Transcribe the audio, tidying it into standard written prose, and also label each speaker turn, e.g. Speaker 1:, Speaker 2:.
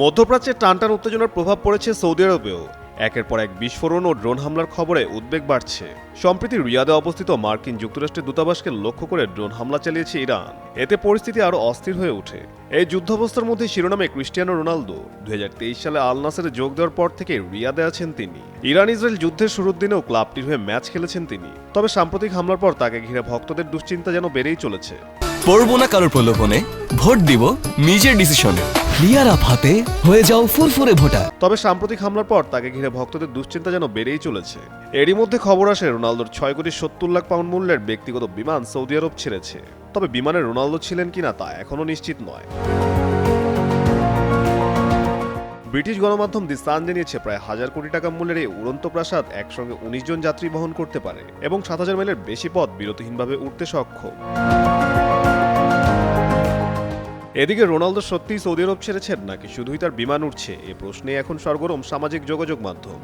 Speaker 1: মধ্যপ্রাচ্যে টানটান উত্তেজনার প্রভাব পড়েছে সৌদি আরবেও। একের পর এক বিস্ফোরণ ও ড্রোন হামলার খবরে উদ্বেগ বাড়ছে। সম্প্রতি রিয়াদে অবস্থিত মার্কিন যুক্তরাষ্ট্রের দূতাবাসকে লক্ষ্য করে ড্রোন হামলা চালিয়েছে ইরান। এতে পরিস্থিতি আরও অস্থির হয়ে ওঠে। এই যুদ্ধাবস্থার মধ্যে শিরোনামে ক্রিস্টিয়ানো রোনালদো 2023 সালে আল নাসেরে যোগ দেওয়ার পর থেকে রিয়াদে আছেন তিনি। ইরান ইসরায়েল যুদ্ধের শুরুর দিনেও ক্লাবটির হয়ে ম্যাচ খেলেছেন তিনি। তবে সাম্প্রতিক হামলার পর তাকে ঘিরে ভক্তদের দুশ্চিন্তা যেন বেড়েই চলেছে।
Speaker 2: পড়বো না কারোর প্রলোভনে, ভোট দিব নিজের ডিসিশনে। ক্লিয়ার আপ হাতে হয়ে যাও ফুরফুরে ভোটার।
Speaker 1: তবে সাম্প্রতিক হামলার পর তাকে ঘিরে ভক্তদের দুশ্চিন্তা যেন বেড়েই চলেছে। এরই মধ্যে খবর আসে রোনালদোর 6,70,00,000 মূল্যের ব্যক্তিগত বিমান সৌদি আরব ছেড়েছে। তবে বিমানে রোনালদো ছিলেন কিনা তা এখনও নিশ্চিত নয়। ব্রিটিশ গণমাধ্যম দি সান জানিয়েছে প্রায় 1,000 কোটি টাকা মূল্যের এই উড়ন্ত প্রাসাদ একসঙ্গে 19 জন যাত্রী বহন করতে পারে এবং 7,000 মাইলের বেশি পথ বিরতিহীনভাবে উঠতে সক্ষম। এদিকে রোনালদো সত্যিই সৌদি আরব ছেড়েছেন নাকি শুধুই তার বিমান উঠছে, এ প্রশ্নে এখন সরগরম সামাজিক যোগাযোগ মাধ্যম।